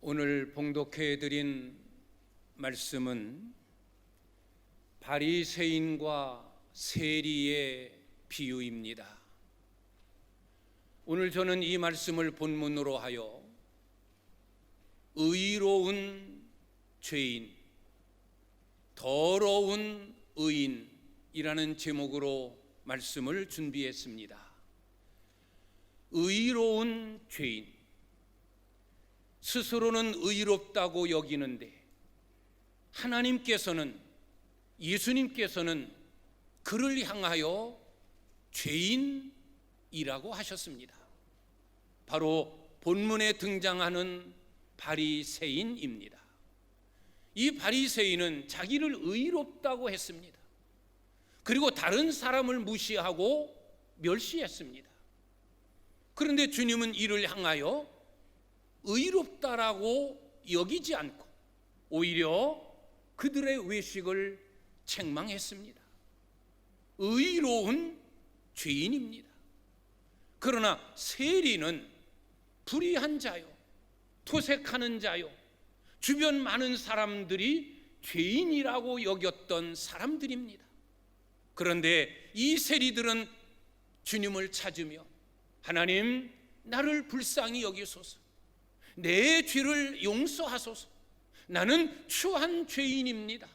오늘 봉독해 드린 말씀은 바리새인과 세리의 비유입니다. 오늘 저는 이 말씀을 본문으로 하여 의로운 죄인, 더러운 의인이라는 제목으로 말씀을 준비했습니다. 의로운 죄인, 스스로는 의롭다고 여기는데 하나님께서는, 예수님께서는 그를 향하여 죄인이라고 하셨습니다. 바로 본문에 등장하는 바리새인입니다. 이 바리새인은 자기를 의롭다고 했습니다. 그리고 다른 사람을 무시하고 멸시했습니다. 그런데 주님은 이를 향하여 의롭다라고 여기지 않고 오히려 그들의 외식을 책망했습니다. 의로운 죄인입니다. 그러나 세리는 불의한 자요, 토색하는 자요, 주변 많은 사람들이 죄인이라고 여겼던 사람들입니다. 그런데 이 세리들은 주님을 찾으며 하나님, 나를 불쌍히 여기소서, 내 죄를 용서하소서, 나는 추한 죄인입니다.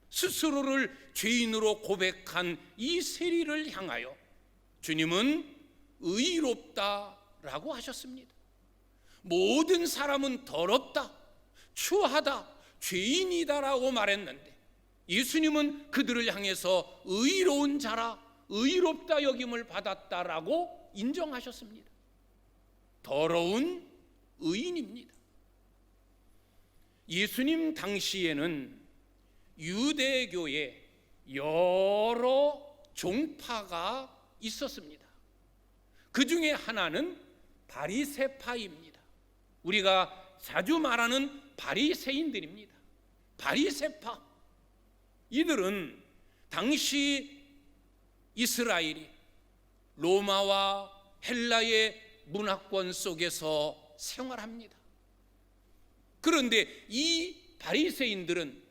스스로를 죄인으로 고백한 이 세리를 향하여 주님은 의롭다라고 하셨습니다. 모든 사람은 더럽다, 추하다, 죄인이다라고 말했는데 예수님은 그들을 향해서 의로운 자라, 의롭다 여김을 받았다라고 인정하셨습니다. 더러운 의인입니다. 예수님 당시에는 유대교에 여러 종파가 있었습니다. 그 중에 하나는 바리새파입니다. 우리가 자주 말하는 바리새인들입니다. 바리새파, 이들은 당시 이스라엘이 로마와 헬라의 문화권 속에서 생활합니다. 그런데 이 바리새인들은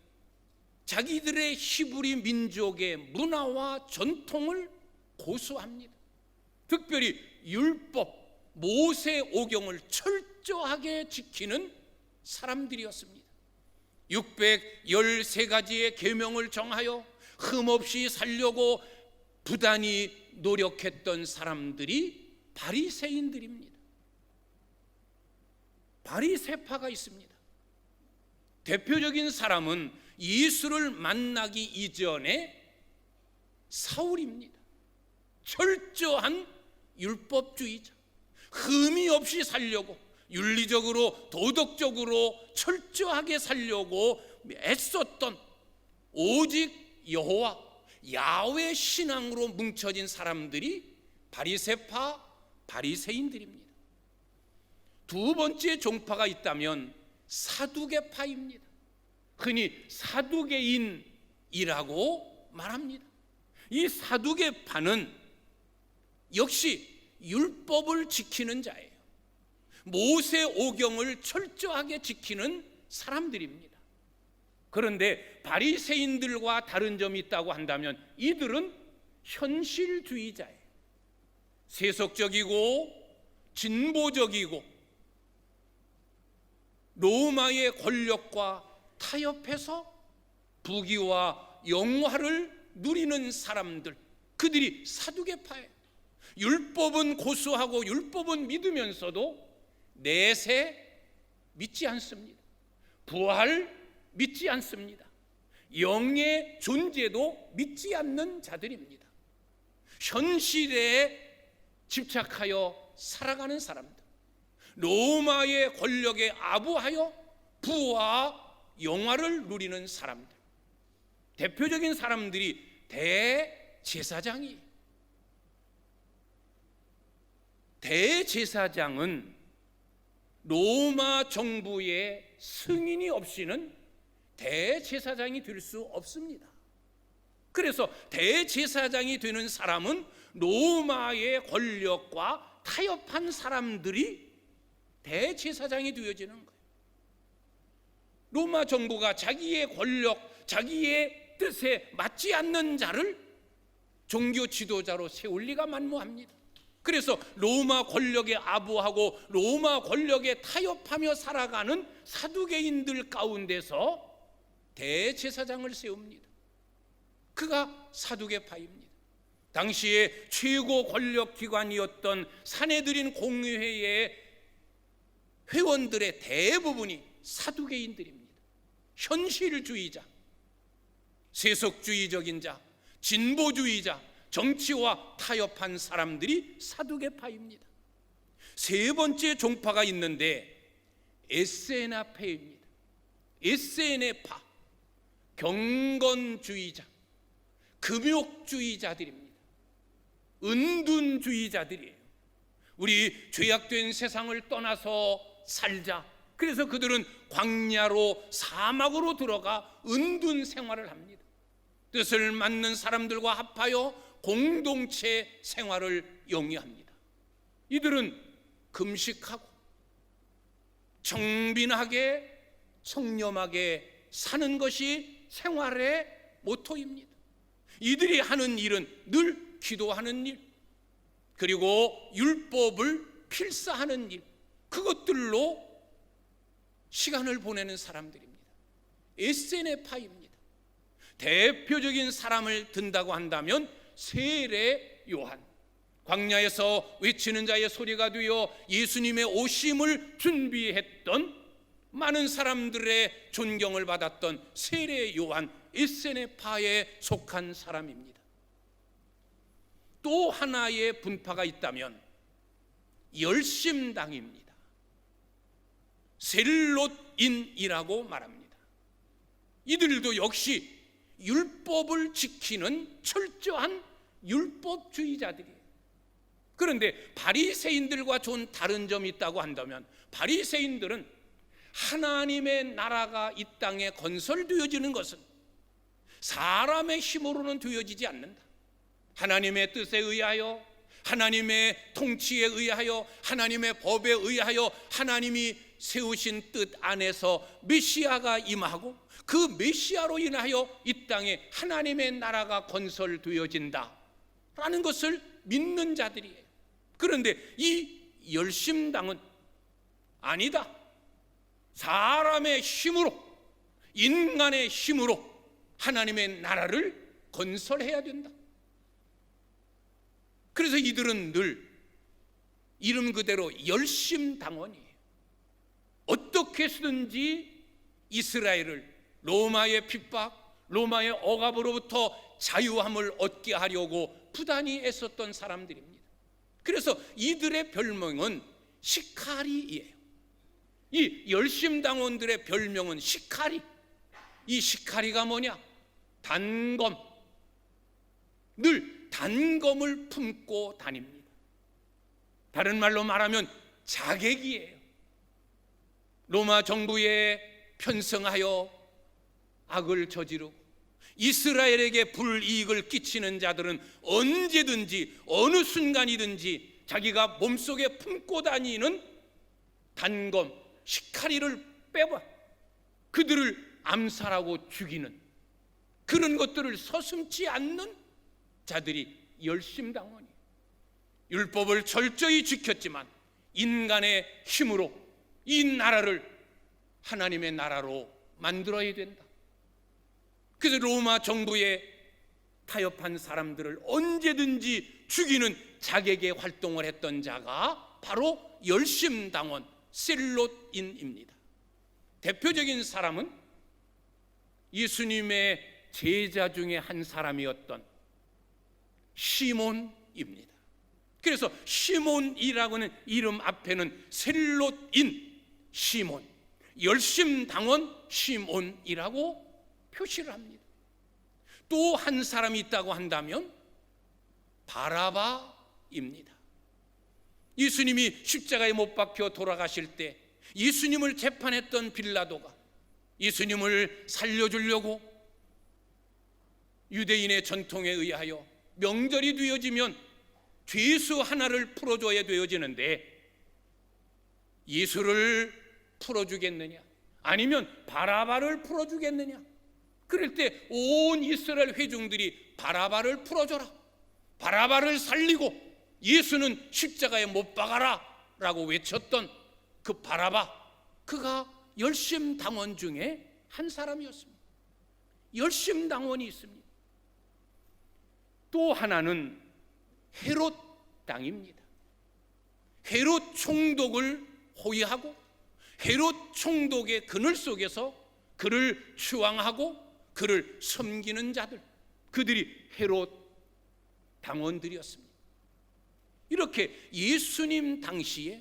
자기들의 히브리 민족의 문화와 전통을 고수합니다. 특별히 율법, 모세 오경을 철저하게 지키는 사람들이었습니다. 613가지의 계명을 정하여 흠없이 살려고 부단히 노력했던 사람들이 바리새인들입니다. 바리새파가 있습니다. 대표적인 사람은 예수를 만나기 이전에 사울입니다. 철저한 율법주의자, 흠이 없이 살려고, 윤리적으로 도덕적으로 철저하게 살려고 애썼던 오직 여호와, 야훼 신앙으로 뭉쳐진 사람들이 바리새파, 바리새인들입니다. 두 번째 종파가 있다면 사두개파입니다. 흔히 사두개인이라고 말합니다. 이 사두개파는 역시 율법을 지키는 자예요. 모세 오경을 철저하게 지키는 사람들입니다. 그런데 바리새인들과 다른 점이 있다고 한다면 이들은 현실주의자예요. 세속적이고 진보적이고 로마의 권력과 타협해서 부귀와 영화를 누리는 사람들, 그들이 사두개파예요. 율법은 고수하고 율법은 믿으면서도 내세 믿지 않습니다. 부활 믿지 않습니다. 영의 존재도 믿지 않는 자들입니다. 현실에 집착하여 살아가는 사람들, 로마의 권력에 아부하여 부와 영화를 누리는 사람들, 대표적인 사람들이 대제사장이에요. 대제사장은 로마 정부의 승인이 없이는 대제사장이 될 수 없습니다. 그래서 대제사장이 되는 사람은 로마의 권력과 타협한 사람들이 대제사장이 되어지는 거예요. 로마 정부가 자기의 권력, 자기의 뜻에 맞지 않는 자를 종교 지도자로 세울 리가 만무합니다. 그래서 로마 권력에 아부하고 로마 권력에 타협하며 살아가는 사두개인들 가운데서 대제사장을 세웁니다. 그가 사두개파입니다. 당시에 최고 권력기관이었던 산헤드린 공의회의 회원들의 대부분이 사두개인들입니다. 현실주의자, 세속주의적인 자, 진보주의자, 정치와 타협한 사람들이 사두개파입니다. 세 번째 종파가 있는데 에세나파입니다. 에세네파, 경건주의자, 금욕주의자들입니다. 은둔주의자들이에요. 우리 죄악된 세상을 떠나서 살자. 그래서 그들은 광야로, 사막으로 들어가 은둔 생활을 합니다. 뜻을 맞는 사람들과 합하여 공동체 생활을 영위합니다. 이들은 금식하고 청빈하게 청렴하게 사는 것이 생활의 모토입니다. 이들이 하는 일은 늘 기도하는 일, 그리고 율법을 필사하는 일, 그것들로 시간을 보내는 사람들입니다. 에세네파입니다. 대표적인 사람을 든다고 한다면 세례 요한, 광야에서 외치는 자의 소리가 되어 예수님의 오심을 준비했던 많은 사람들의 존경을 받았던 세례 요한, 에세네파에 속한 사람입니다. 또 하나의 분파가 있다면 열심당입니다. 셀롯인이라고 말합니다. 이들도 역시 율법을 지키는 철저한 율법주의자들이에요. 그런데 바리새인들과 좀 다른 점이 있다고 한다면 바리새인들은 하나님의 나라가 이 땅에 건설되어지는 것은 사람의 힘으로는 되어지지 않는다. 하나님의 뜻에 의하여, 하나님의 통치에 의하여, 하나님의 법에 의하여 하나님이 세우신 뜻 안에서 메시아가 임하고 그 메시아로 인하여 이 땅에 하나님의 나라가 건설되어진다 라는 것을 믿는 자들이에요. 그런데 이 열심당은 아니다. 사람의 힘으로, 인간의 힘으로 하나님의 나라를 건설해야 된다. 그래서 이들은 늘 이름 그대로 열심당원이에요. 어떻게 해서든지 이스라엘을 로마의 핍박, 로마의 억압으로부터 자유함을 얻게 하려고 부단히 애썼던 사람들입니다. 그래서 이들의 별명은 시카리이에요. 이 열심당원들의 별명은 시카리. 이 시카리가 뭐냐? 단검. 늘 단검을 품고 다닙니다. 다른 말로 말하면 자객이에요. 로마 정부에 편성하여 악을 저지르고 이스라엘에게 불이익을 끼치는 자들은 언제든지 어느 순간이든지 자기가 몸속에 품고 다니는 단검, 시카리를 빼봐 그들을 암살하고 죽이는 그런 것들을 서슴지 않는 자들이 열심당원이에요. 율법을 철저히 지켰지만 인간의 힘으로 이 나라를 하나님의 나라로 만들어야 된다. 그래서 로마 정부에 타협한 사람들을 언제든지 죽이는 자객의 활동을 했던 자가 바로 열심당원 셀롯인입니다. 대표적인 사람은 예수님의 제자 중에 한 사람이었던 시몬입니다. 그래서 시몬이라고는 이름 앞에는 셀롯인 시몬, 열심당원 시몬이라고 표시를 합니다. 또 한 사람이 있다고 한다면 바라바입니다. 예수님이 십자가에 못 박혀 돌아가실 때 예수님을 재판했던 빌라도가 예수님을 살려주려고 유대인의 전통에 의하여 명절이 되어지면 죄수 하나를 풀어줘야 되어지는데 예수를 풀어주겠느냐, 아니면 바라바를 풀어주겠느냐? 그럴 때 온 이스라엘 회중들이 바라바를 풀어줘라, 바라바를 살리고 예수는 십자가에 못 박아라 라고 외쳤던 그 바라바, 그가 열심당원 중에 한 사람이었습니다. 열심당원이 있습니다. 또 하나는 헤롯 당입니다. 헤롯 총독을 호위하고 헤롯 총독의 그늘 속에서 그를 추앙하고 그를 섬기는 자들, 그들이 헤롯 당원들이었습니다. 이렇게 예수님 당시에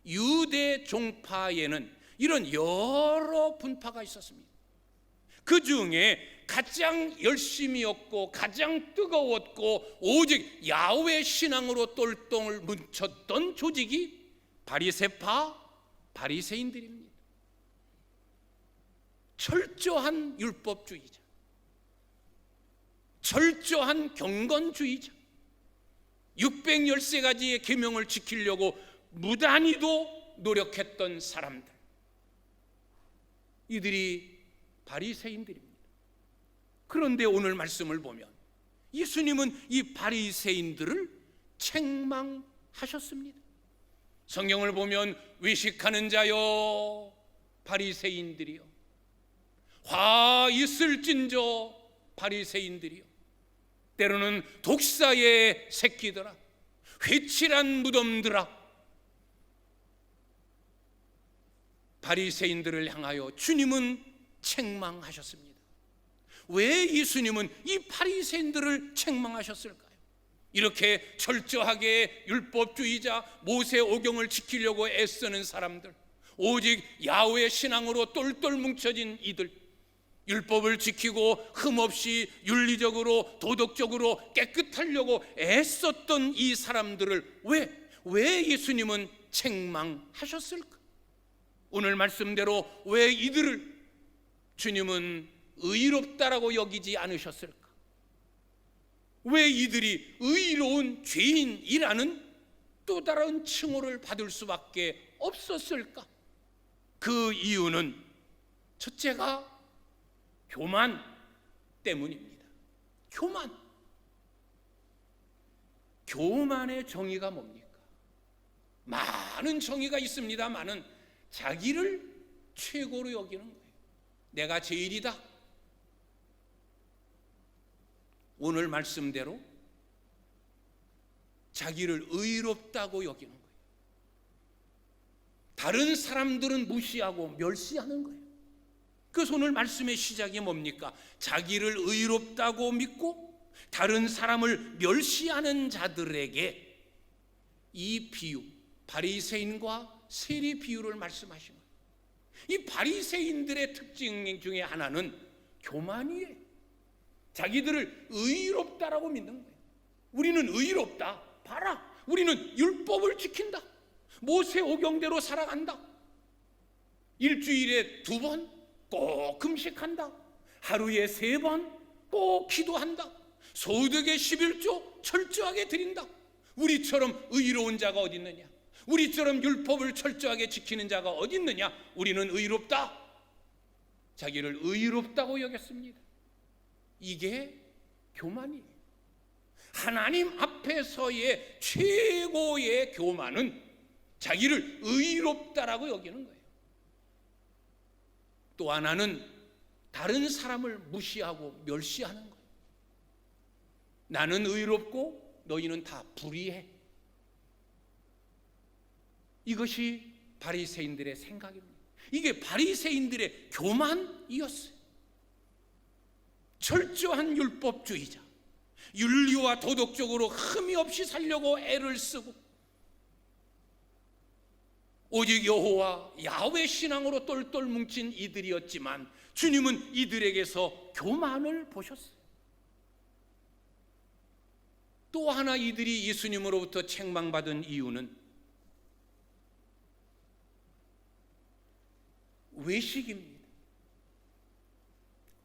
유대 종파에는 이런 여러 분파가 있었습니다. 그 중에 가장 열심이었고 가장 뜨거웠고 오직 야훼 신앙으로 똘똘 뭉쳤던 조직이 바리새파, 바리새인들입니다. 철저한 율법주의자, 철저한 경건주의자, 613가지의 계명을 지키려고 무단히도 노력했던 사람들, 이들이 바리새인들입니다. 그런데 오늘 말씀을 보면 예수님은 이 바리새인들을 책망하셨습니다. 성경을 보면 외식하는 자여 바리새인들이요, 화 있을진저 바리새인들이요, 때로는 독사의 새끼들아, 회칠한 무덤들아, 바리새인들을 향하여 주님은 책망하셨습니다. 왜 예수님은 이 바리새인들을 책망하셨을까요? 이렇게 철저하게 율법주의자, 모세오경을 지키려고 애쓰는 사람들, 오직 야훼 신앙으로 똘똘 뭉쳐진 이들, 율법을 지키고 흠없이 윤리적으로 도덕적으로 깨끗하려고 애썼던 이 사람들을 왜 예수님은 책망하셨을까? 오늘 말씀대로 왜 이들을 주님은 의롭다라고 여기지 않으셨을까? 왜 이들이 의로운 죄인이라는 또 다른 칭호를 받을 수밖에 없었을까? 그 이유는 첫째가 교만 때문입니다. 교만의 정의가 뭡니까? 많은 정의가 있습니다만은 자기를 최고로 여기는 거예요. 내가 제일이다. 오늘 말씀대로 자기를 의롭다고 여기는 거예요. 다른 사람들은 무시하고 멸시하는 거예요. 그래서 오늘 말씀의 시작이 뭡니까? 자기를 의롭다고 믿고 다른 사람을 멸시하는 자들에게 이 비유, 바리새인과 세리 비유를 말씀하신 거예요. 이 바리새인들의 특징 중에 하나는 교만이에요. 자기들을 의롭다라고 믿는 거예요. 우리는 의롭다. 봐라, 우리는 율법을 지킨다. 모세오경대로 살아간다. 일주일에 2번 꼭 금식한다. 하루에 3번 꼭 기도한다. 소득의 11조 철저하게 드린다. 우리처럼 의로운 자가 어디 있느냐? 우리처럼 율법을 철저하게 지키는 자가 어디 있느냐? 우리는 의롭다. 자기를 의롭다고 여겼습니다. 이게 교만이에요. 하나님 앞에서의 최고의 교만은 자기를 의롭다라고 여기는 거예요. 또 하나는 다른 사람을 무시하고 멸시하는 거예요. 나는 의롭고 너희는 다 불의해. 이것이 바리새인들의 생각입니다. 이게 바리새인들의 교만이었어요. 철저한 율법주의자, 윤리와 도덕적으로 흠이 없이 살려고 애를 쓰고 오직 여호와 야훼 신앙으로 똘똘 뭉친 이들이었지만 주님은 이들에게서 교만을 보셨어요. 또 하나 이들이 예수님으로부터 책망받은 이유는 외식입니다.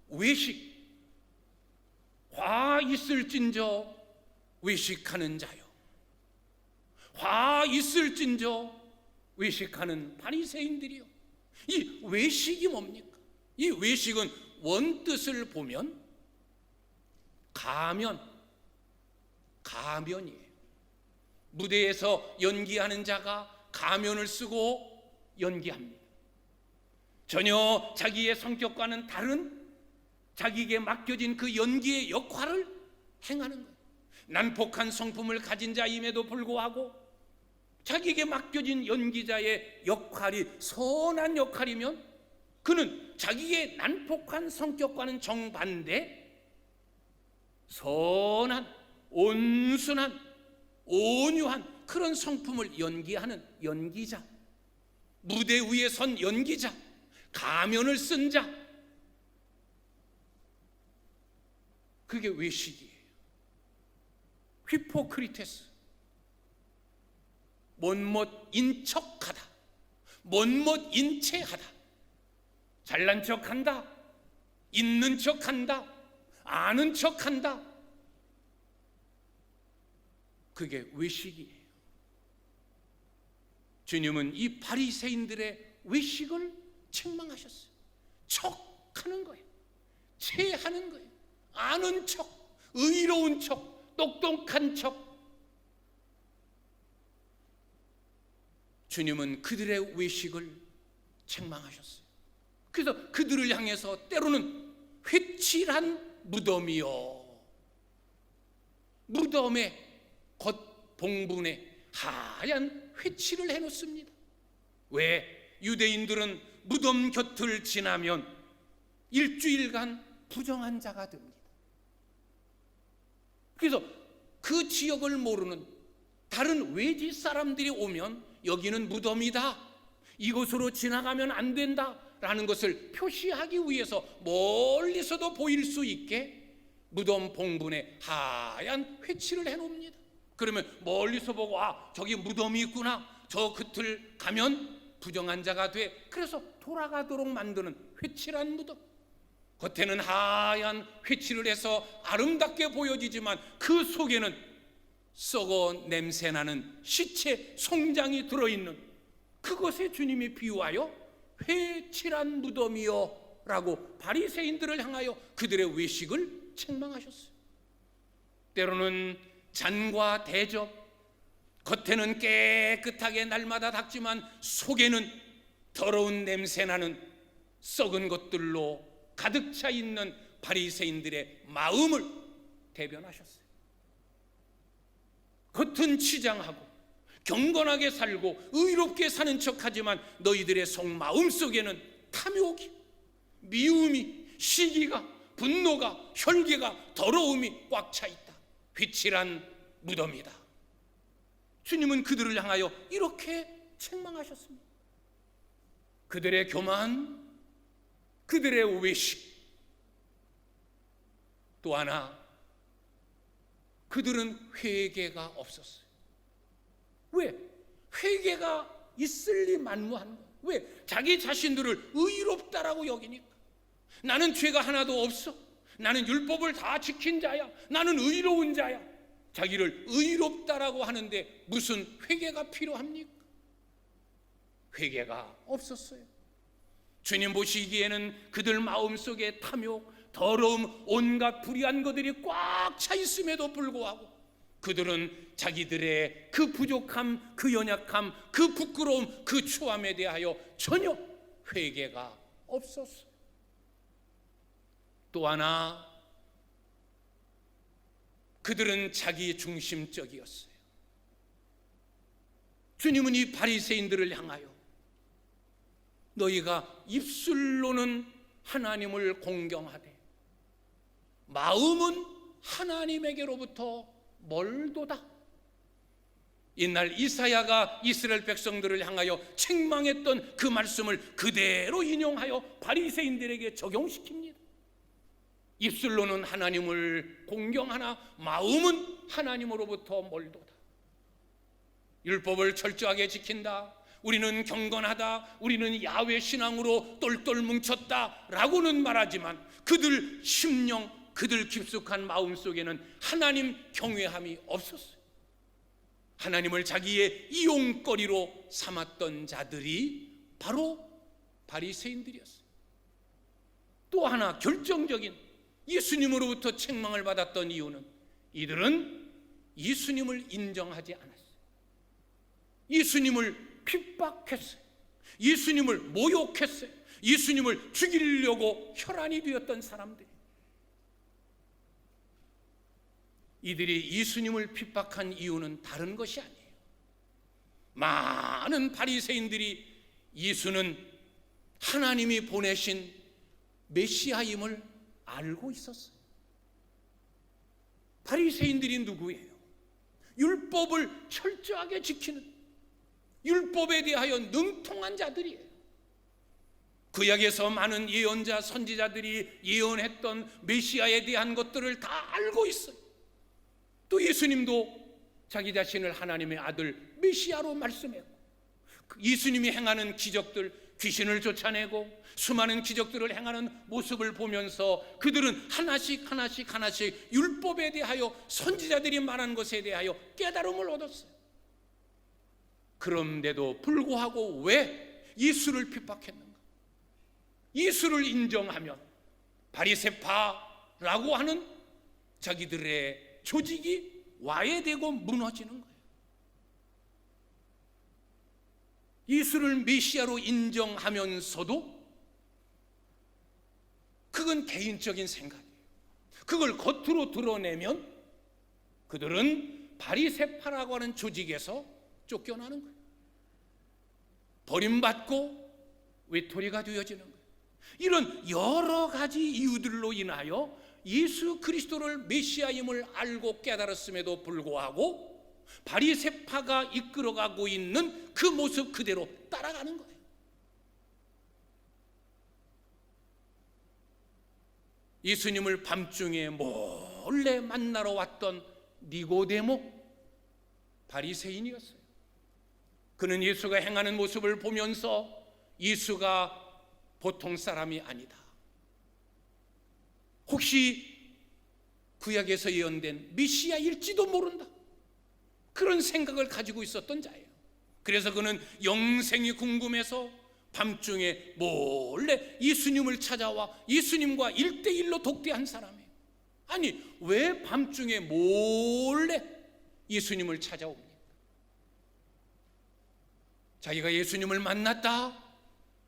외식. 화 있을진저 외식하는 자요, 화 있을진저 외식하는 바리새인들이요. 이 외식이 뭡니까? 이 외식은 원뜻을 보면 가면이에요. 무대에서 연기하는 자가 가면을 쓰고 연기합니다. 전혀 자기의 성격과는 다른 자기에게 맡겨진 그 연기의 역할을 행하는 거예요. 난폭한 성품을 가진 자임에도 불구하고 자기에게 맡겨진 연기자의 역할이 선한 역할이면 그는 자기의 난폭한 성격과는 정반대 선한, 온순한, 온유한 그런 성품을 연기하는 연기자, 무대 위에 선 연기자, 가면을 쓴 자, 그게 외식이에요. 휘포크리테스, 못못인 척하다, 못못인 체하다, 잘난 척한다, 있는 척한다, 아는 척한다, 그게 외식이에요. 주님은 이 바리새인들의 외식을 책망하셨어요. 척하는 거예요. 체하는 거예요. 아는 척, 의로운 척, 똑똑한 척. 주님은 그들의 외식을 책망하셨어요. 그래서 그들을 향해서 때로는 회칠한 무덤이요, 무덤의 겉봉분에 하얀 회칠을 해놓습니다. 왜? 유대인들은 무덤 곁을 지나면 일주일간 부정한 자가 됩니다. 그래서 그 지역을 모르는 다른 외지 사람들이 오면 여기는 무덤이다, 이곳으로 지나가면 안 된다 라는 것을 표시하기 위해서 멀리서도 보일 수 있게 무덤 봉분에 하얀 회칠을 해놓습니다. 그러면 멀리서 보고 저기 무덤이 있구나, 저 곁을 가면 부정한 자가 돼. 그래서 돌아가도록 만드는 회칠한 무덤. 겉에는 하얀 회칠을 해서 아름답게 보여지지만 그 속에는 썩어 냄새나는 시체 송장이 들어있는 그것에 주님이 비유하여 회칠한 무덤이요 라고 바리새인들을 향하여 그들의 외식을 책망하셨어요. 때로는 잔과 대접, 겉에는 깨끗하게 날마다 닦지만 속에는 더러운 냄새나는 썩은 것들로 가득 차 있는 바리새인들의 마음을 대변하셨어요. 겉은 치장하고 경건하게 살고 의롭게 사는 척하지만 너희들의 속마음 속에는 탐욕이, 미움이, 시기가, 분노가, 혈기가, 더러움이 꽉 차 있다. 회칠한 무덤이다. 주님은 그들을 향하여 이렇게 책망하셨습니다. 그들의 교만, 그들의 외식, 또 하나 그들은 회개가 없었어요. 왜? 회개가 있을 리 만무한 거예요. 왜? 자기 자신들을 의롭다라고 여기니까. 나는 죄가 하나도 없어, 나는 율법을 다 지킨 자야, 나는 의로운 자야. 자기를 의롭다라고 하는데 무슨 회개가 필요합니까? 회개가 없었어요. 주님 보시기에는 그들 마음속에 탐욕, 더러움, 온갖 불의한 것들이 꽉 차 있음에도 불구하고 그들은 자기들의 그 부족함, 그 연약함, 그 부끄러움, 그 추함에 대하여 전혀 회개가 없었어요. 또 하나, 그들은 자기 중심적이었어요. 주님은 이 바리새인들을 향하여 너희가 입술로는 하나님을 공경하되 마음은 하나님에게로부터 멀도다. 옛날 이사야가 이스라엘 백성들을 향하여 책망했던 그 말씀을 그대로 인용하여 바리새인들에게 적용시킵니다. 입술로는 하나님을 공경하나 마음은 하나님으로부터 멀도다. 율법을 철저하게 지킨다, 우리는 경건하다, 우리는 야훼 신앙으로 똘똘 뭉쳤다 라고는 말하지만 그들 심령, 그들 깊숙한 마음속에는 하나님 경외함이 없었어요. 하나님을 자기의 이용거리로 삼았던 자들이 바로 바리새인들이었어요. 또 하나 결정적인 예수님으로부터 책망을 받았던 이유는 이들은 예수님을 인정하지 않았어요. 예수님을 핍박했어요. 예수님을 모욕했어요. 예수님을 죽이려고 혈안이 되었던 사람들. 이들이 예수님을 핍박한 이유는 다른 것이 아니에요. 많은 바리새인들이 예수는 하나님이 보내신 메시아임을 알고 있었어요. 바리새인들이 누구예요? 율법을 철저하게 지키는, 율법에 대하여 능통한 자들이에요. 구약에서 많은 예언자, 선지자들이 예언했던 메시아에 대한 것들을 다 알고 있어요. 또 예수님도 자기 자신을 하나님의 아들 메시아로 말씀했고, 예수님이 행하는 기적들, 귀신을 쫓아내고 수많은 기적들을 행하는 모습을 보면서 그들은 하나씩 율법에 대하여, 선지자들이 말한 것에 대하여 깨달음을 얻었어요. 그런데도 불구하고 왜 예수를 핍박했는가? 예수를 인정하면 바리새파라고 하는 자기들의 조직이 와해되고 무너지는 거예요. 예수를 메시아로 인정하면서도 그건 개인적인 생각이에요. 그걸 겉으로 드러내면 그들은 바리새파라고 하는 조직에서 쫓겨나는 거예요. 버림받고 외톨이가 되어지는 거예요. 이런 여러 가지 이유들로 인하여 예수 그리스도를 메시아임을 알고 깨달았음에도 불구하고 바리새파가 이끌어가고 있는 그 모습 그대로 따라가는 거예요. 예수님을 밤중에 몰래 만나러 왔던 니고데모, 바리새인이었어요. 그는 예수가 행하는 모습을 보면서 예수가 보통 사람이 아니다, 혹시 구약에서 예언된 메시아일지도 모른다, 그런 생각을 가지고 있었던 자예요. 그래서 그는 영생이 궁금해서 밤중에 몰래 예수님을 찾아와 예수님과 1대1로 독대한 사람이에요. 아니, 왜 밤중에 몰래 예수님을 찾아옵니까? 자기가 예수님을 만났다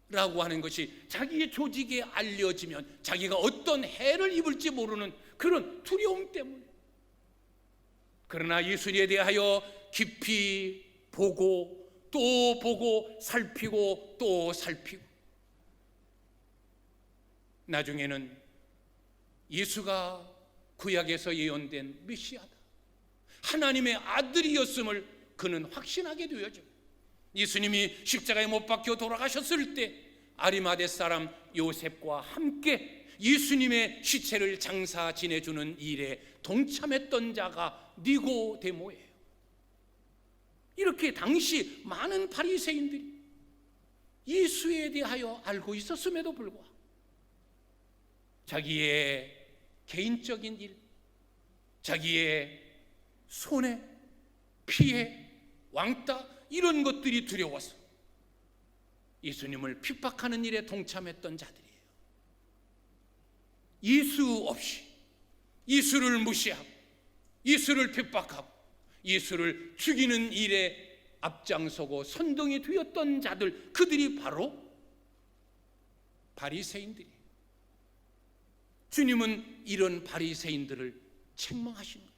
라고 하는 것이 자기의 조직에 알려지면 자기가 어떤 해를 입을지 모르는 그런 두려움 때문에. 그러나 예수에 대하여 깊이 보고 또 보고 살피고 또 살피고 나중에는 예수가 구약에서 예언된 메시아다, 하나님의 아들이었음을 그는 확신하게 되어져요. 예수님이 십자가에 못 박혀 돌아가셨을 때 아리마대 사람 요셉과 함께 예수님의 시체를 장사 지내주는 일에 동참했던 자가 니고데모예요. 이렇게 당시 많은 바리새인들이 예수에 대하여 알고 있었음에도 불구하고 자기의 개인적인 일, 자기의 손해, 피해, 왕따, 이런 것들이 두려워서 예수님을 핍박하는 일에 동참했던 자들이에요. 예수 없이, 예수를 무시하고 예수를 핍박하고 예수를 죽이는 일에 앞장서고 선동이 되었던 자들, 그들이 바로 바리새인들이에요. 주님은 이런 바리새인들을 책망하신 거예요.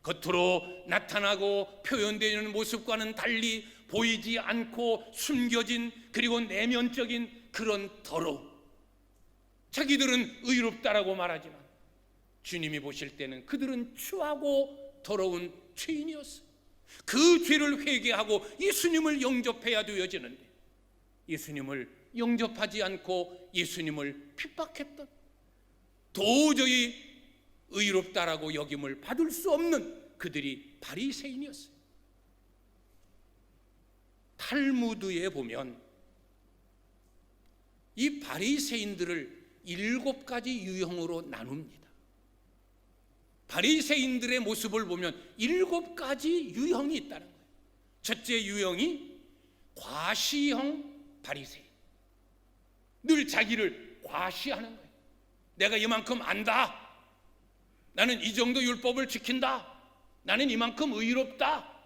겉으로 나타나고 표현되는 모습과는 달리 보이지 않고 숨겨진, 그리고 내면적인 그런 더러움, 자기들은 의롭다라고 말하지만 주님이 보실 때는 그들은 추하고 더러운 죄인이었어요. 그 죄를 회개하고 예수님을 영접해야 되어지는데 예수님을 영접하지 않고 예수님을 핍박했던, 도저히 의롭다라고 여김을 받을 수 없는 그들이 바리새인이었어요. 탈무드에 보면 이 바리새인들을 7가지 유형으로 나눕니다. 바리새인들의 모습을 보면 7가지 유형이 있다는 거예요. 첫째 유형이 과시형 바리새인, 늘 자기를 과시하는 거예요. 내가 이만큼 안다. 나는 이 정도 율법을 지킨다. 나는 이만큼 의롭다.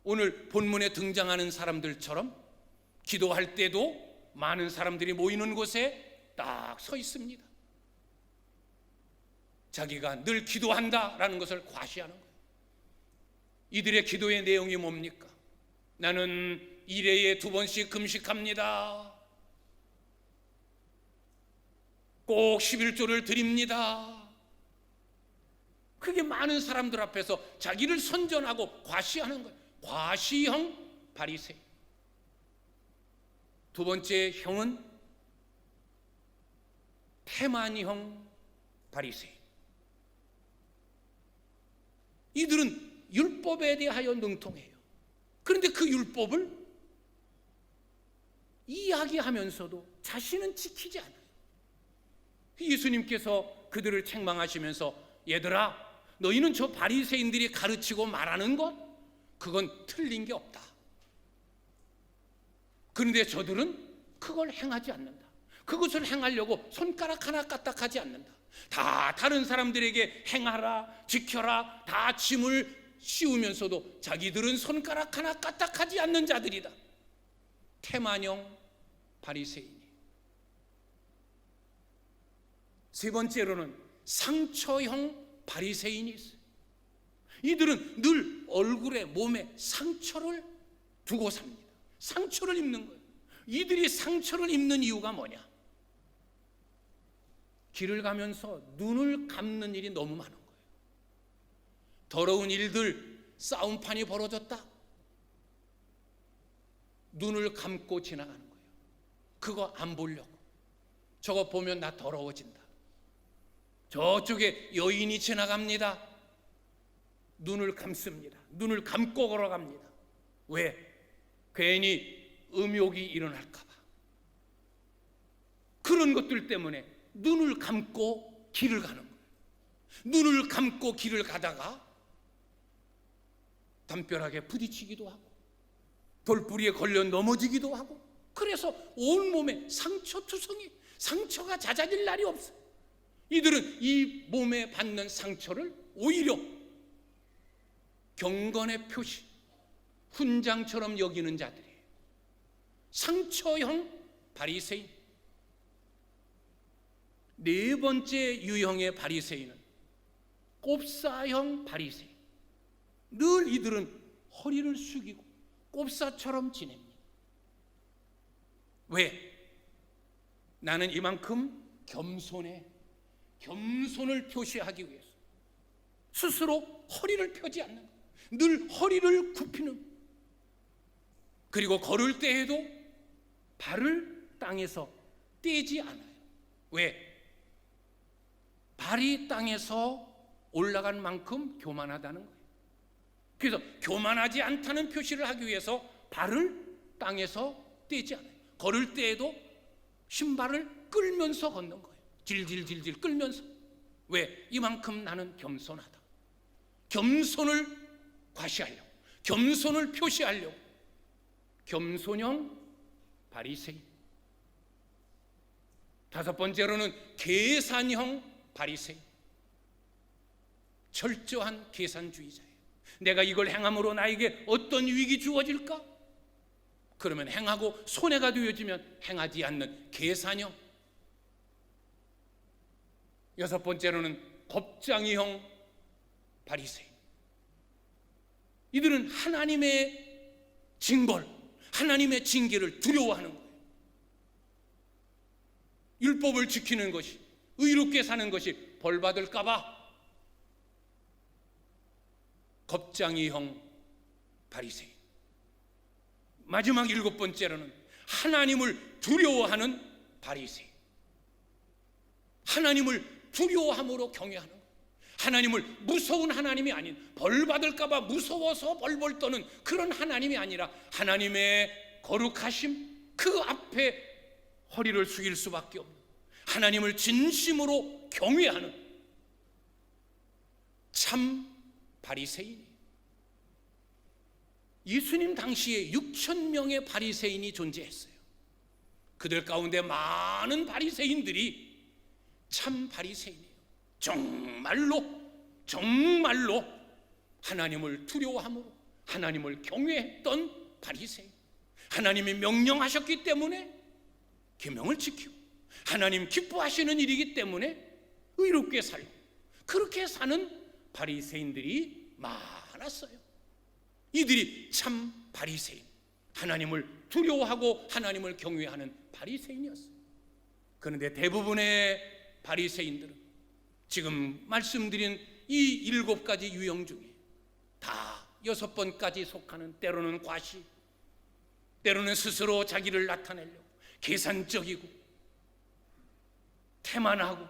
오늘 본문에 등장하는 사람들처럼 기도할 때도 많은 사람들이 모이는 곳에 딱 서 있습니다. 자기가 늘 기도한다라는 것을 과시하는 거예요. 이들의 기도의 내용이 뭡니까? 나는 1회에 2번씩 금식합니다. 꼭 11조를 드립니다. 그게 많은 사람들 앞에서 자기를 선전하고 과시하는 거예요. 과시형 바리새인. 두 번째 형은 태만형 바리새인. 이들은 율법에 대하여 능통해요. 그런데 그 율법을 이야기하면서도 자신은 지키지 않아요. 예수님께서 그들을 책망하시면서 얘들아, 너희는 저 바리새인들이 가르치고 말하는 것, 그건 틀린 게 없다. 그런데 저들은 그걸 행하지 않는다. 그것을 행하려고 손가락 하나 까딱하지 않는다. 다 다른 사람들에게 행하라, 지켜라, 다 짐을 씌우면서도 자기들은 손가락 하나 까딱하지 않는 자들이다. 태만형 바리새인이. 세 번째로는 상처형 바리새인이 있어요. 이들은 늘 얼굴에 몸에 상처를 두고 삽니다. 상처를 입는 거예요. 이들이 상처를 입는 이유가 뭐냐? 길을 가면서 눈을 감는 일이 너무 많은 거예요. 더러운 일들, 싸움판이 벌어졌다. 눈을 감고 지나가는 거예요. 그거 안 보려고. 저거 보면 나 더러워진다. 저쪽에 여인이 지나갑니다. 눈을 감습니다. 눈을 감고 걸어갑니다. 왜? 괜히 음욕이 일어날까 봐. 그런 것들 때문에 눈을 감고 길을 가는 거예요. 눈을 감고 길을 가다가 담벼락에 부딪히기도 하고 돌부리에 걸려 넘어지기도 하고, 그래서 온몸에 상처투성이, 상처가 잦아질 날이 없어요. 이들은 이 몸에 받는 상처를 오히려 경건의 표시, 훈장처럼 여기는 자들이에요. 상처형 바리새인. 네 번째 유형의 바리새인은 꼽사형 바리새인. 늘 이들은 허리를 숙이고 꼽사처럼 지냅니다. 왜? 나는 이만큼 겸손해. 겸손을 표시하기 위해서 스스로 허리를 펴지 않는 거예요. 늘 허리를 굽히는. 그리고 걸을 때에도 발을 땅에서 떼지 않아요. 왜? 발이 땅에서 올라간 만큼 교만하다는 거예요. 그래서 교만하지 않다는 표시를 하기 위해서 발을 땅에서 떼지 않아요. 걸을 때에도 신발을 끌면서 걷는 거예요. 질질질질 끌면서. 왜? 이만큼 나는 겸손하다. 겸손을 과시하려고, 겸손을 표시하려고. 겸손형 바리새인. 다섯 번째로는 계산형 바리새인. 철저한 계산주의자예요. 내가 이걸 행함으로 나에게 어떤 유익이 주어질까? 그러면 행하고 손해가 되어지면 행하지 않는 계산형. 여섯 번째로는 겁장이형 바리새인. 이들은 하나님의 징벌, 하나님의 징계를 두려워하는 거예요. 율법을 지키는 것이, 의롭게 사는 것이 벌 받을까 봐. 겁장이형 바리새인. 마지막 일곱 번째로는 하나님을 두려워하는 바리새인. 하나님을 두려워함으로 경외하는 거예요. 하나님을 무서운 하나님이 아닌, 벌 받을까 봐 무서워서 벌벌 떠는 그런 하나님이 아니라 하나님의 거룩하심, 그 앞에 허리를 숙일 수밖에 없는, 하나님을 진심으로 경외하는 참 바리새인이에요. 예수님 당시에 6,000명의 바리새인이 존재했어요. 그들 가운데 많은 바리새인들이 참 바리새인이에요. 정말로 하나님을 두려워함으로 하나님을 경외했던 바리새인. 하나님이 명령하셨기 때문에 계명을 지키고 하나님 기뻐하시는 일이기 때문에 의롭게 살고 그렇게 사는 바리새인들이 많았어요. 이들이 참 바리새인, 하나님을 두려워하고 하나님을 경외하는 바리새인이었어요. 그런데 대부분의 바리새인들은 지금 말씀드린 이 7가지 유형 중에 다 6번까지 속하는, 때로는 과시, 때로는 스스로 자기를 나타내려고 계산적이고 태만하고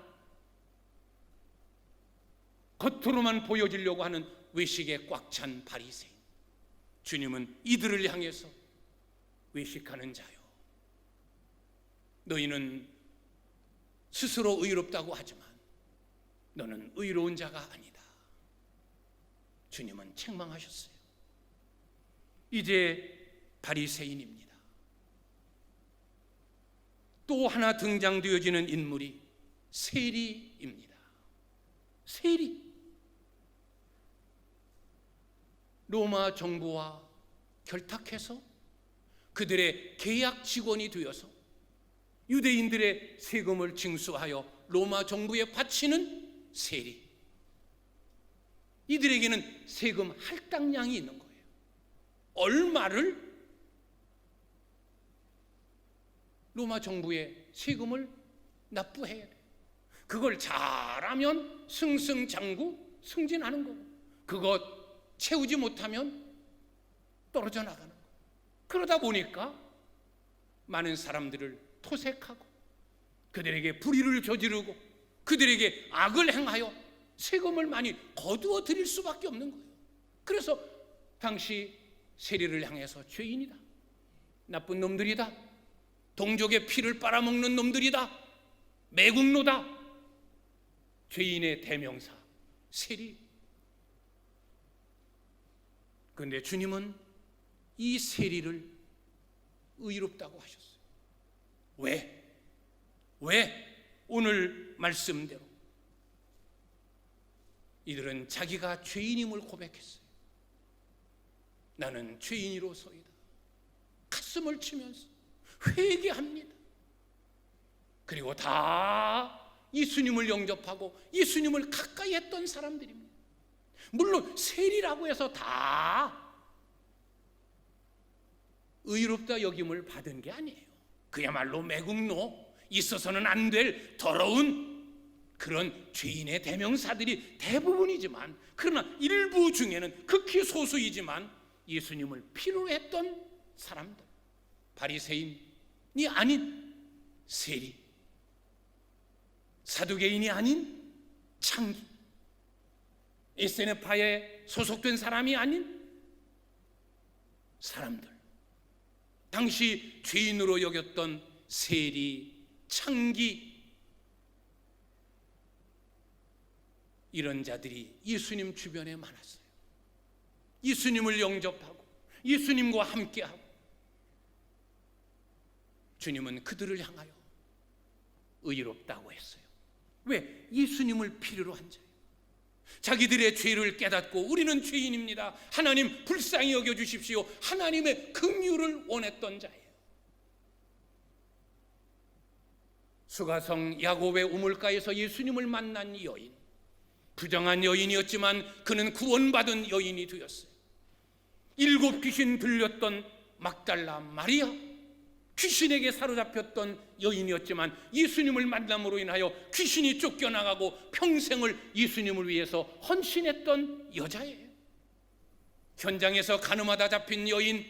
겉으로만 보여지려고 하는 외식에 꽉 찬 바리새인. 주님은 이들을 향해서 외식하는 자요, 너희는 스스로 의롭다고 하지만 너는 의로운 자가 아니다. 주님은 책망하셨어요. 이제 바리새인입니다. 또 하나 등장되어지는 인물이 세리입니다. 세리. 로마 정부와 결탁해서 그들의 계약 직원이 되어서 유대인들의 세금을 징수하여 로마 정부에 바치는 세리. 이들에게는 세금 할당량이 있는 거예요. 얼마를 로마 정부에 세금을 납부해야 돼요. 그걸 잘하면 승승장구 승진하는 거고, 그것 채우지 못하면 떨어져 나가는 거예요. 그러다 보니까 많은 사람들을 토색하고 그들에게 불의를 저지르고 그들에게 악을 행하여 세금을 많이 거두어 드릴 수밖에 없는 거예요. 그래서 당시 세리를 향해서 죄인이다, 나쁜 놈들이다, 동족의 피를 빨아먹는 놈들이다, 매국노다, 죄인의 대명사 세리. 그런데 주님은 이 세리를 의롭다고 하셨어요. 왜? 오늘 말씀대로 이들은 자기가 죄인임을 고백했어요. 나는 죄인이로소이다. 가슴을 치면서 회개합니다. 그리고 다 예수님을 영접하고 예수님을 가까이 했던 사람들입니다. 물론 세리라고 해서 다 의롭다 여김을 받은 게 아니에요. 그야말로 매국노, 있어서는 안 될 더러운 그런 죄인의 대명사들이 대부분이지만, 그러나 일부 중에는 극히 소수이지만 예수님을 필요로 했던 사람들, 바리새인이 아닌 세리, 사두개인이 아닌 창기, 에세네파에 소속된 사람이 아닌 사람들, 당시 죄인으로 여겼던 세리, 창기, 이런 자들이 예수님 주변에 많았어요. 예수님을 영접하고 예수님과 함께하고, 주님은 그들을 향하여 의롭다고 했어요. 왜? 예수님을 필요로 한 자예요. 자기들의 죄를 깨닫고 우리는 죄인입니다, 하나님 불쌍히 여겨주십시오, 하나님의 긍휼을 원했던 자예요. 수가성 야곱의 우물가에서 예수님을 만난 여인, 부정한 여인이었지만 그는 구원받은 여인이 되었어요. 7 귀신 들렸던 막달라 마리아, 귀신에게 사로잡혔던 여인이었지만 예수님을 만남으로 인하여 귀신이 쫓겨나가고 평생을 예수님을 위해서 헌신했던 여자예요. 현장에서 가늠하다 잡힌 여인,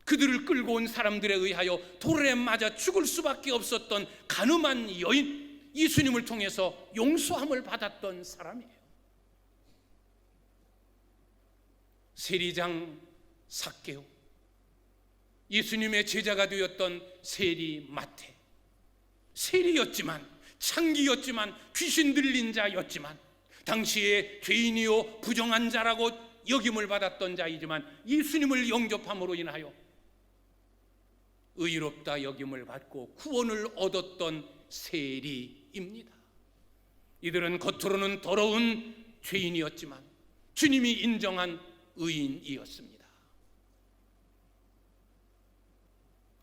그들을 끌고 온 사람들에 의하여 돌에 맞아 죽을 수밖에 없었던 가늠한 여인, 예수님을 통해서 용서함을 받았던 사람이에요. 세리장 삭개오, 예수님의 제자가 되었던 세리 마태, 세리였지만, 창기였지만, 귀신 들린 자였지만, 당시에 죄인이요 부정한 자라고 여김을 받았던 자이지만 예수님을 영접함으로 인하여 의롭다 여김을 받고 구원을 얻었던 세리입니다. 이들은 겉으로는 더러운 죄인이었지만 주님이 인정한 의인이었습니다.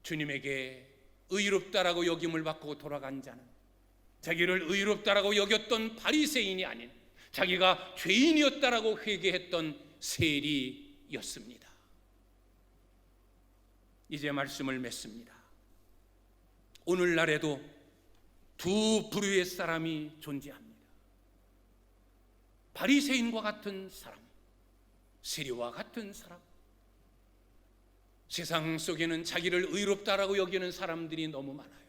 주님에게 의롭다라고 여김을 받고 돌아간 자는 자기를 의롭다라고 여겼던 바리새인이 아닌 자기가 죄인이었다라고 회개했던 세리였습니다. 이제 말씀을 맺습니다. 오늘날에도 두 부류의 사람이 존재합니다. 바리새인과 같은 사람, 세리와 같은 사람. 세상 속에는 자기를 의롭다라고 여기는 사람들이 너무 많아요.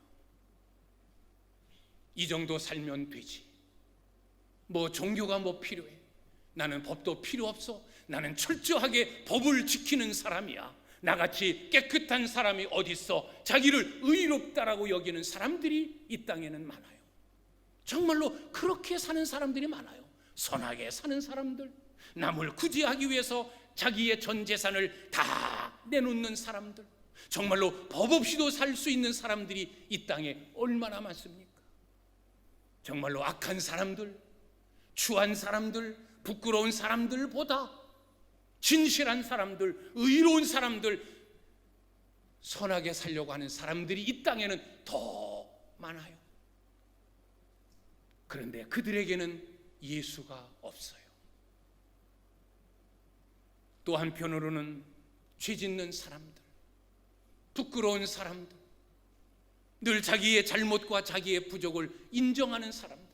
이 정도 살면 되지. 뭐 종교가 뭐 필요해. 나는 법도 필요 없어. 나는 철저하게 법을 지키는 사람이야. 나같이 깨끗한 사람이 어딨어. 자기를 의롭다라고 여기는 사람들이 이 땅에는 많아요. 정말로 그렇게 사는 사람들이 많아요. 선하게 사는 사람들, 남을 구제하기 위해서 자기의 전 재산을 다 내놓는 사람들, 정말로 법 없이도 살 수 있는 사람들이 이 땅에 얼마나 많습니까? 정말로 악한 사람들, 추한 사람들, 부끄러운 사람들보다 진실한 사람들, 의로운 사람들, 선하게 살려고 하는 사람들이 이 땅에는 더 많아요. 그런데 그들에게는 예수가 없어요. 또 한편으로는 죄 짓는 사람들, 부끄러운 사람들, 늘 자기의 잘못과 자기의 부족을 인정하는 사람들,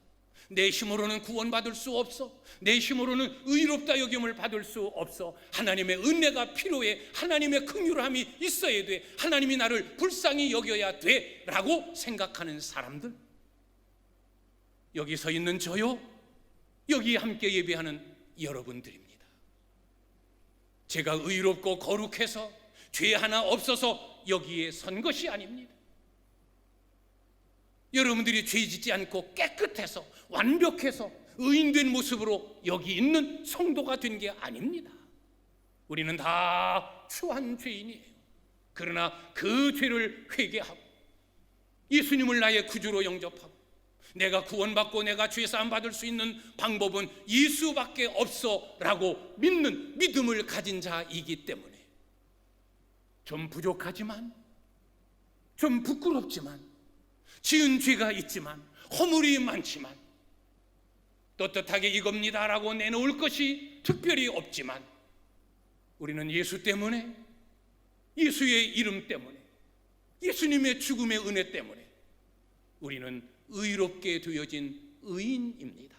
내 힘으로는 구원받을 수 없어, 내 힘으로는 의롭다 여김을 받을 수 없어, 하나님의 은혜가 필요해, 하나님의 긍휼함이 있어야 돼, 하나님이 나를 불쌍히 여겨야 돼 라고 생각하는 사람들, 여기 서 있는 저요, 여기 함께 예배하는 여러분들입니다. 제가 의롭고 거룩해서 죄 하나 없어서 여기에 선 것이 아닙니다. 여러분들이 죄 짓지 않고 깨끗해서 완벽해서 의인된 모습으로 여기 있는 성도가 된 게 아닙니다. 우리는 다 추한 죄인이에요. 그러나 그 죄를 회개하고 예수님을 나의 구주로 영접하고 내가 구원받고 내가 죄사함 받을 수 있는 방법은 예수밖에 없어 라고 믿는 믿음을 가진 자이기 때문에 좀 부족하지만, 좀 부끄럽지만, 지은 죄가 있지만, 허물이 많지만, 떳떳하게 이겁니다 라고 내놓을 것이 특별히 없지만, 우리는 예수 때문에, 예수의 이름 때문에, 예수님의 죽음의 은혜 때문에 우리는 의롭게 되어진 의인입니다.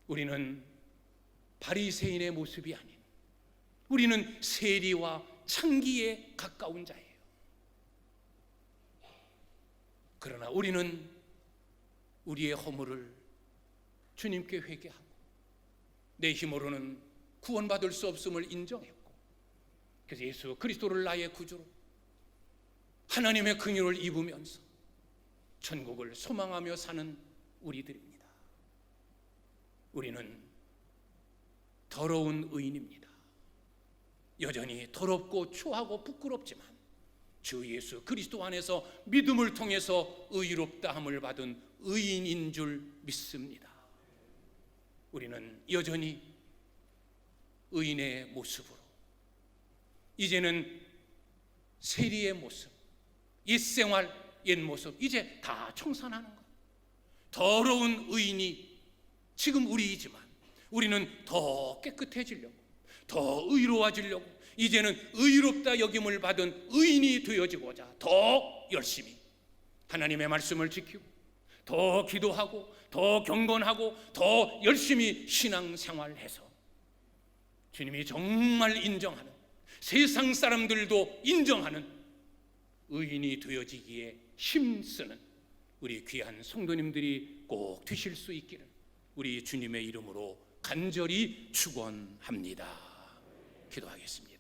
우리는 바리새인의 모습이 아닌, 우리는 세리와 창기에 가까운 자예요. 그러나 우리는 우리의 허물을 주님께 회개하고 내 힘으로는 구원받을 수 없음을 인정했고, 그래서 예수 그리스도를 나의 구주로 하나님의 긍휼을 입으면서 천국을 소망하며 사는 우리들입니다. 우리는 더러운 의인입니다. 여전히 더럽고 추하고 부끄럽지만 주 예수 그리스도 안에서 믿음을 통해서 의롭다함을 받은 의인인 줄 믿습니다. 우리는 여전히 의인의 모습으로, 이제는 세리의 모습, 옛생활, 옛모습 이제 다 청산하는 것. 더러운 의인이 지금 우리이지만 우리는 더 깨끗해지려고, 더 의로워지려고, 이제는 의롭다 여김을 받은 의인이 되어지고자 더 열심히 하나님의 말씀을 지키고 더 기도하고 더 경건하고 더 열심히 신앙생활해서 주님이 정말 인정하는, 세상 사람들도 인정하는 의인이 되어지기에 힘쓰는 우리 귀한 성도님들이 꼭 되실 수 있기를 우리 주님의 이름으로 간절히 축원합니다. 기도하겠습니다.